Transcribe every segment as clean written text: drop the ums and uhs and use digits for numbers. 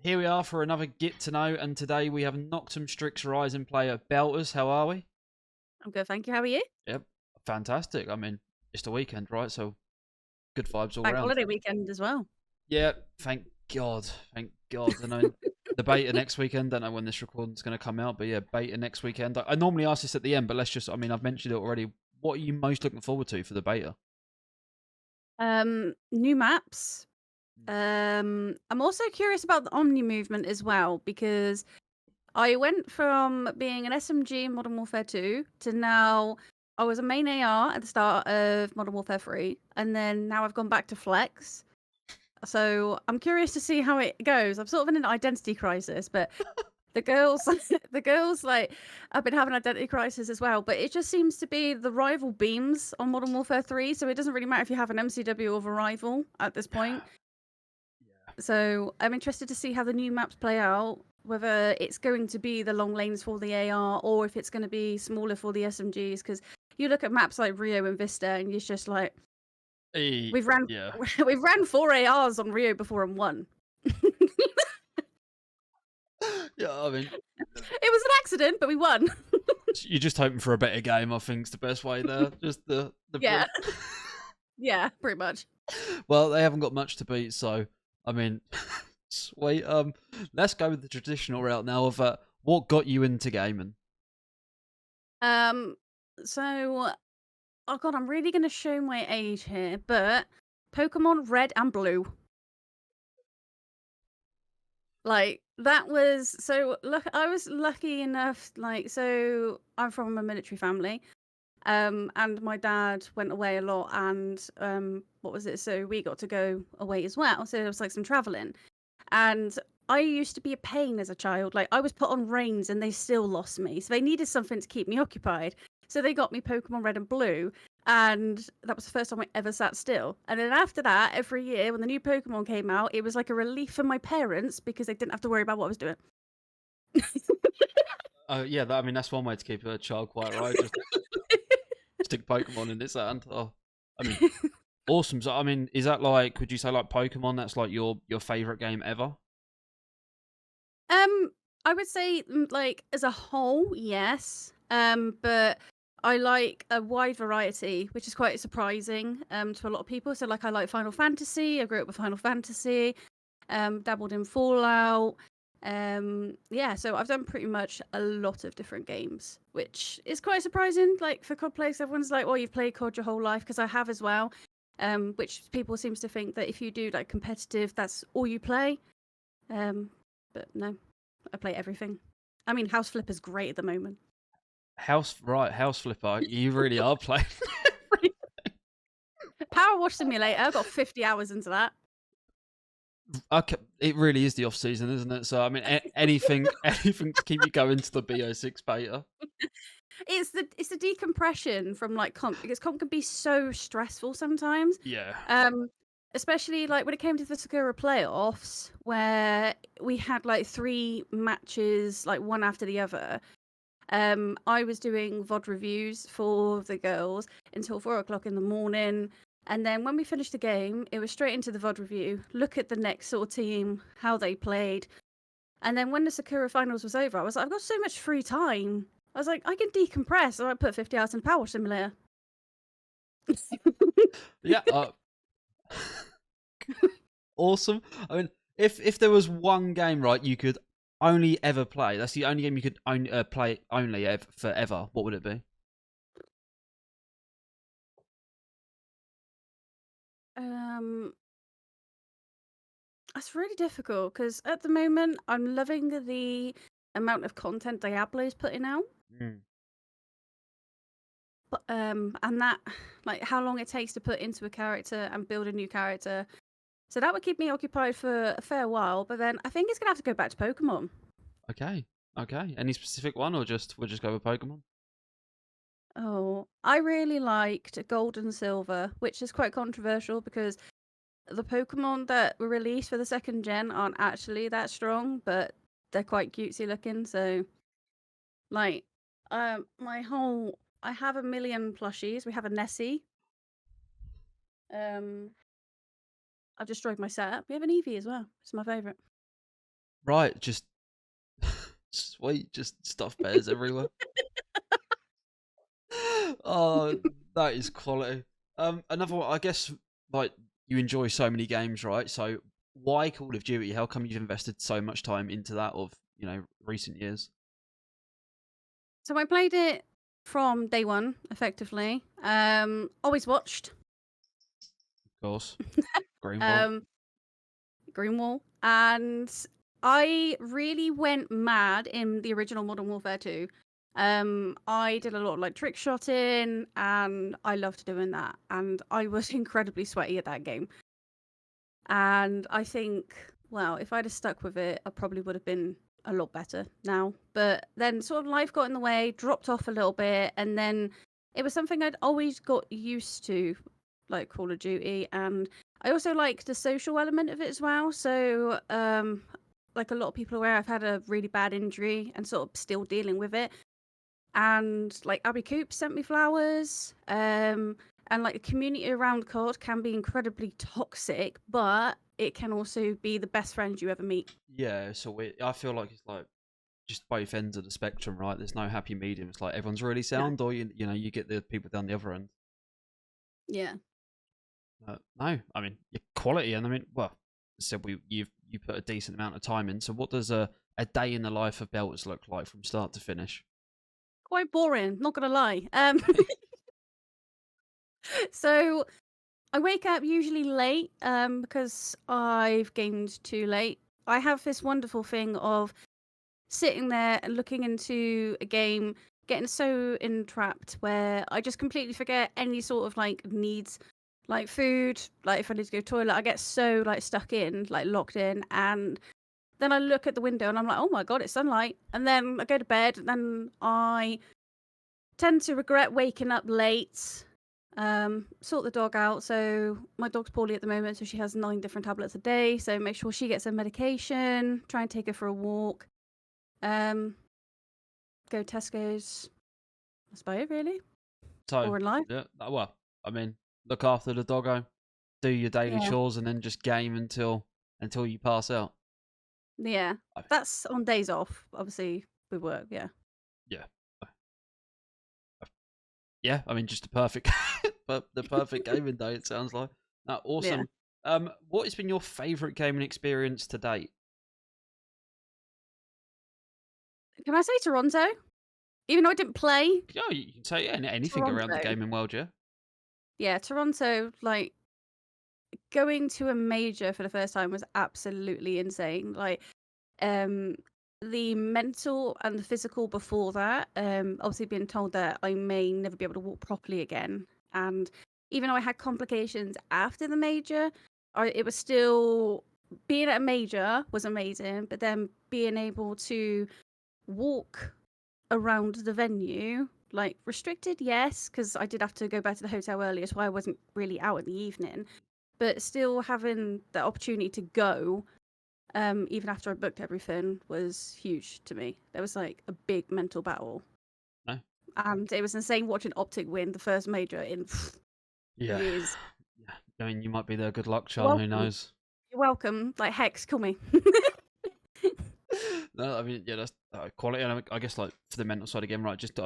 Here we are for another Get to Know, and today we have Noctem Strix Rising player Belterzz. How are we? I'm good, thank you. How are you? Yep, fantastic. I mean, it's the weekend, right? So good vibes all Bank round. holiday weekend as well. Yeah, thank God, thank God. And I mean, the beta next weekend. Don't know when this recording's going to come out, but yeah, beta next weekend. I normally ask this at the end, but let's just—I mean, I've mentioned it already. What are you most looking forward to for the beta? New maps. I'm also curious about the Omni movement as well because I went from being an SMG in Modern Warfare 2 to now I was a main AR at the start of Modern Warfare 3, and then now I've gone back to Flex. So I'm curious to see how it goes. I'm sort of in an identity crisis, but the girls, the girls, like, I've been having identity crisis as well, but it just seems to be the rival beams on Modern Warfare 3, so it doesn't really matter if you have an MCW or a rival at this point. Yeah. So I'm interested to see how the new maps play out, whether it's going to be the long lanes for the AR or if it's going to be smaller for the SMGs, because you look at maps like Rio and Vista and it's just like, we've ran, Yeah. we've ran 4 ARs on Rio before and won. Yeah, I mean, It was an accident, but we won. you're just hoping for a better game. I think is the best way there. Just the Yeah. Yeah, pretty much. Well, they haven't got much to beat, so I mean, sweet. Let's go with the traditional route now of what got you into gaming. Um, so, oh god, I'm really gonna show my age here, but Pokemon Red and Blue. Like that was so. Look, I was lucky enough. Like, so I'm from a military family. And my dad went away a lot, and what was it? So we got to go away as well. So there was like some traveling, and I used to be a pain as a child. Like I was put on reins, and they still lost me. So they needed something to keep me occupied. So they got me Pokemon Red and Blue, and that was the first time I ever sat still. And then after that, every year when the new Pokemon came out, it was like a relief for my parents because they didn't have to worry about what I was doing. Yeah, I mean that's one way to keep a child quiet, right? Just stick Pokemon in its hand. Oh, I mean, awesome. So, I mean, is that like? Would you say like Pokemon? That's like your favorite game ever? I would say like as a whole, yes. But I like a wide variety, which is quite surprising to a lot of people. So like I like Final Fantasy. I grew up with Final Fantasy. Dabbled in Fallout. Yeah, so I've done pretty much a lot of different games, which is quite surprising. Like for COD players, everyone's like, "Oh, you've played COD your whole life," because I have as well. Which people seems to think that if you do like competitive, that's all you play. But no, I play everything. I mean, House Flipper's great at the moment. House Flipper. You really are playing. Power Wash Simulator, I got 50 hours into that. Okay, it really is the off season, isn't it? So I mean, anything to keep you going to the BO6 beta. It's the decompression from like comp, because comp can be so stressful sometimes. Yeah. Especially like when it came to the Sakura playoffs, where we had like 3 matches, like one after the other. I was doing VOD reviews for the girls until 4 o'clock in the morning. And then when we finished the game, it was straight into the VOD review, look at the next sort of team, how they played. And then when the Sakura finals was over, I was like, I've got so much free time. I was like, I can decompress. So I put 50 hours in Power Wash Simulator. Yeah. Awesome. I mean, if there was one game, right, you could only ever play. That's the only game you could only play only ever, forever. What would it be? That's really difficult because at the moment I'm loving the amount of content Diablo's putting out. Mm. But and that, like how long it takes to put into a character and build a new character. So that would keep me occupied for a fair while, but then I think it's gonna have to go back to Pokemon. Okay. Okay. Any specific one, or we'll just go with Pokemon? Oh, I really liked Gold and Silver, which is quite controversial because the Pokemon that were released for the second gen aren't actually that strong, but they're quite cutesy looking. So, like, I have a million plushies. We have a Nessie. Um, I've destroyed my setup. We have an Eevee as well. It's my favorite. Right, just sweet, just stuffed bears everywhere. Oh, that is quality. Another one, I guess, like you enjoy so many games, right? So why Call of Duty? How come you've invested so much time into that of, recent years? So I played it from day one, effectively. Always watched. Of course, Greenwall. Um, Greenwall, and I really went mad in the original Modern Warfare 2. I did a lot of like trick shotting, and I loved doing that. And I was incredibly sweaty at that game. And I think, well, if I'd have stuck with it, I probably would have been a lot better now. But then sort of life got in the way, dropped off a little bit, and then it was something I'd always got used to, like Call of Duty. And I also like the social element of it as well. So, like a lot of people are aware, I've had a really bad injury and sort of still dealing with it. And like Abby Coop sent me flowers. And like the community around COD can be incredibly toxic, but it can also be the best friends you ever meet. Yeah, so I feel like it's like just both ends of the spectrum, right? There's no happy medium. It's like everyone's really No. sound, or you get the people down the other end. Yeah. No, I mean your quality, and I mean, well, said you put a decent amount of time in. So what does a day in the life of Belterzz look like from start to finish? Quite boring, not gonna lie. So I wake up usually late, because I've gamed too late. I have this wonderful thing of sitting there and looking into a game, getting so entrapped where I just completely forget any sort of like needs, like food, like if I need to go to the toilet, I get so like stuck in, like locked in, and then I look at the window and I'm like, oh my god, it's sunlight, and then I go to bed, and then I tend to regret waking up late. Sort the dog out. So my dog's poorly at the moment, so she has 9 different tablets a day. So make sure she gets her medication. Try and take her for a walk. Um, Go Tesco's. That's about it, really. So Or in life. yeah, well, I mean, look after the doggo, do your daily Yeah, chores, and then just game until you pass out. yeah. I- That's on days off. Obviously, with work. Yeah, Yeah, yeah. I mean, just the perfect, but the perfect gaming day. It sounds like. yeah. Awesome. What has been your favorite gaming experience to date? Can I say Toronto? Even though I didn't play Yeah, you can say anything around the Toronto. gaming world, yeah. Yeah, Toronto. Like going to a major for the first time was absolutely insane. Like, um, the mental and the physical before that. Obviously being told that I may never be able to walk properly again, and even though I had complications after the major, it was still being at a major was amazing. But then being able to walk around the venue, like restricted, yes, because I did have to go back to the hotel earlier, so I wasn't really out in the evening. But still having the opportunity to go, even after I booked everything, was huge to me. There was like a big mental battle, No. and it was insane watching Optic win the first major in Yeah. years. Yeah. I mean, you might be their good luck You're charm. Who welcome. knows? You're welcome. Like Hex, call me. No, I mean, yeah, that's quality. And I guess, like, for the mental side again, right? Just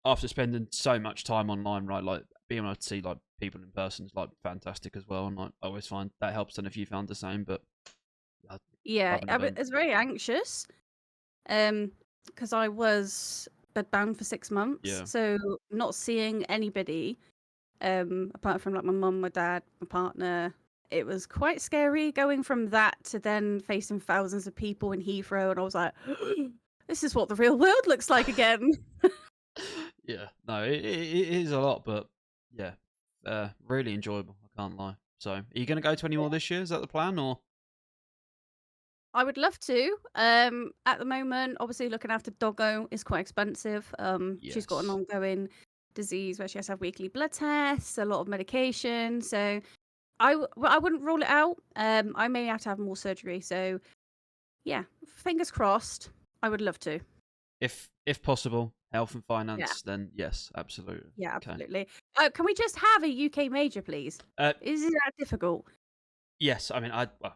after spending so much time online, right? Like, being able to see like people in person is like fantastic as well. And like, I always find that helps. And if you found the same, but I Yeah, love an I event. was very anxious, because I was bedbound for 6 months, Yeah. so not seeing anybody, apart from like my mum, my dad, my partner, it was quite scary going from that to then facing thousands of people in Heathrow, and I was like, this is what the real world looks like again. Yeah. No, it is a lot, but yeah, really enjoyable. I can't lie. So, are you going to go to any more this year? Is that the plan, or? I would love to. At the moment, obviously looking after Doggo is quite expensive. She's got an Yes. ongoing disease where she has to have weekly blood tests, a lot of medication. So I wouldn't rule it out. I may have to have more surgery. So yeah, fingers crossed. I would love to. If possible, health and Yeah, finance, then yes, absolutely. yeah, Okay. absolutely. Can we just have a UK major, please? Uh, Is it that difficult? yes. I mean, well,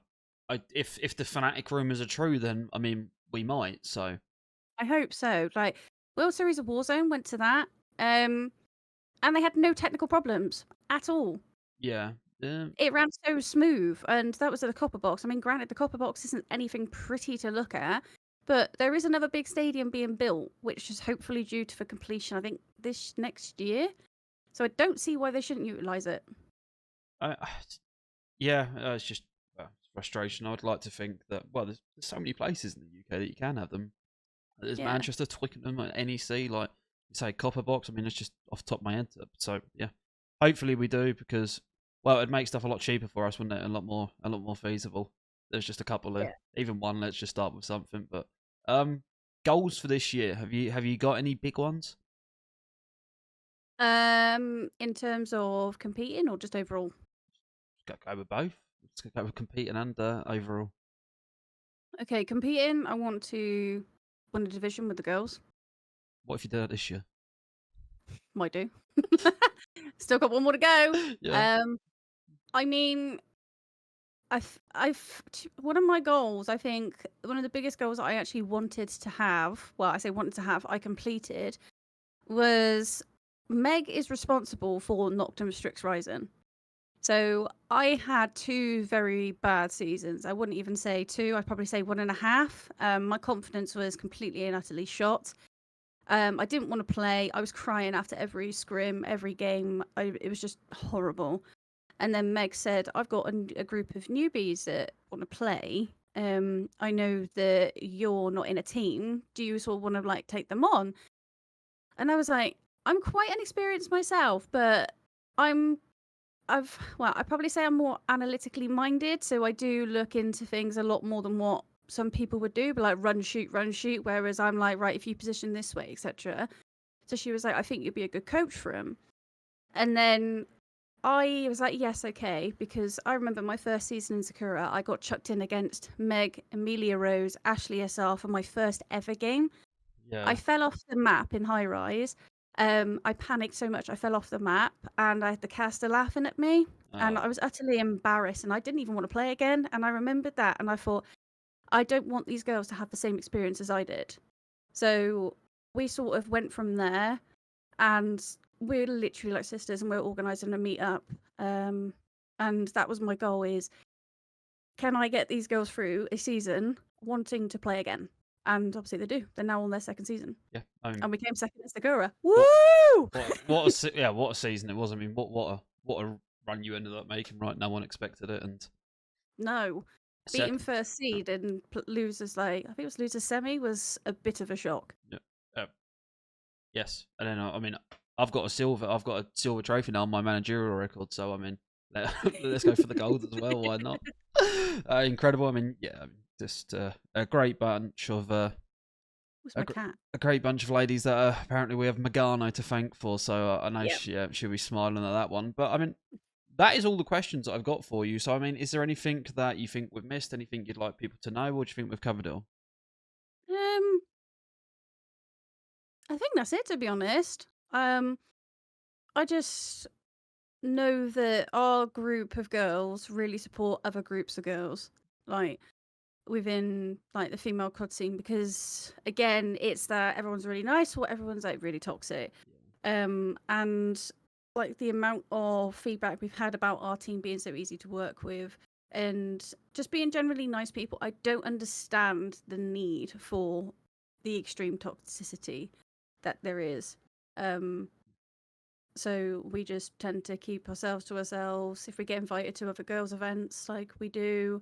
if the Fnatic rumors are true, then I mean we might. So I hope so. Like World Series of Warzone went to that, and they had no technical problems at all. yeah, It ran so smooth, and that was at the Copper Box. I mean, granted, the Copper Box isn't anything pretty to look at, but there is another big stadium being built, which is hopefully due to for completion, I think, this next year. So I don't see why they shouldn't utilize it. I, yeah, it's just frustration. I'd like to think that there's so many places in the UK that you can have them. There's Yeah. Manchester, Twickenham, NEC, like you say, Copper Box. I mean, it's just off the top of my head. So yeah, hopefully we do because it'd make stuff a lot cheaper for us, wouldn't it? A lot more feasible. There's just a couple of even one. Let's just start with something. But goals for this year. Have you got any big ones? In terms of competing or just overall? Go with both. Let's go with competing and overall. Okay, competing. I want to win a division with the girls. What if you did that this year? Might do. Still got one more to go. Yeah. I mean, one of my goals, I think one of the biggest goals I actually wanted to have, well, I say wanted to have, I completed, was Meg is responsible for Noctem Strix Rising. So I had 2 very bad seasons. I wouldn't even say 2, I'd probably say 1.5. My confidence was completely and utterly shot. I didn't want to play. I was crying after every scrim, every game. It was just horrible. And then Meg said, I've got a group of newbies that want to play. I know that you're not in a team. Do you sort of want to like take them on? And I was like, I'm quite inexperienced myself, but I'd probably say I'm more analytically minded. So I do look into things a lot more than what some people would do, but like run, shoot. Whereas I'm like, right, if you position this way, etc. So she was like, I think you'd be a good coach for him. And then I was like, yes, okay, because I remember my first season in Sakura, I got chucked in against Meg, Amelia Rose, Ashley SR for my first ever game. Yeah. I fell off the map in High Rise. I panicked so much I fell off the map, and I had the caster laughing at me, and I was utterly embarrassed, and I didn't even want to play again. And I remembered that, and I thought, I don't want these girls to have the same experience as I did. So we sort of went from there, and we're literally like sisters, and we're organising a meet-up. And that was my goal: is can I get these girls through a season wanting to play again? And obviously they do. They're now on their second season. Yeah, and we came second in Sakura. Woo! What a season it was. I mean, what a run you ended up making. Right, no one expected it, and no, beating first seed and losers I think it was losers semi was a bit of a shock. Yeah. Yes, and then I mean, I've got a silver trophy now on my managerial record. So I mean, let's go for the gold as well. Why not? Incredible. I mean, yeah, just a great bunch of a great bunch of ladies that apparently we have Megano to thank for. So I know she'll be smiling at that one. But I mean, that is all the questions that I've got for you. So I mean, is there anything that you think we've missed? Anything you'd like people to know? Or do you think we've covered it all? I think that's it, to be honest. I just know that our group of girls really support other groups of girls, like within like the female COD scene, because again, it's that everyone's really nice or everyone's like really toxic. And like the amount of feedback we've had about our team being so easy to work with and just being generally nice people, I don't understand the need for the extreme toxicity that there is. So we just tend to keep ourselves to ourselves. If we get invited to other girls' events, like we do,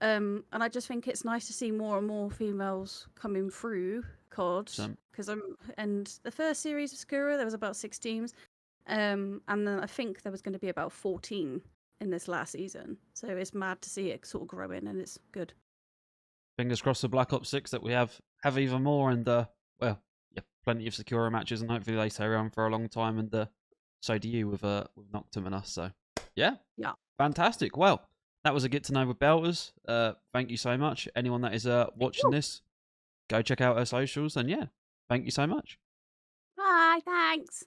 and I just think it's nice to see more and more females coming through COD. Because and the first series of Sakura, there was about 6 teams, and then I think there was going to be about 14 in this last season. So it's mad to see it sort of growing, and it's good. Fingers crossed for Black Ops 6 that we have even more, and plenty of Sakura matches, and hopefully they stay around for a long time. And so do you with Noctem and us. So yeah, fantastic. Well, that was a get to know with Belterzz. Thank you so much. Anyone that is watching this, go check out her socials. And yeah, thank you so much. Bye. Thanks.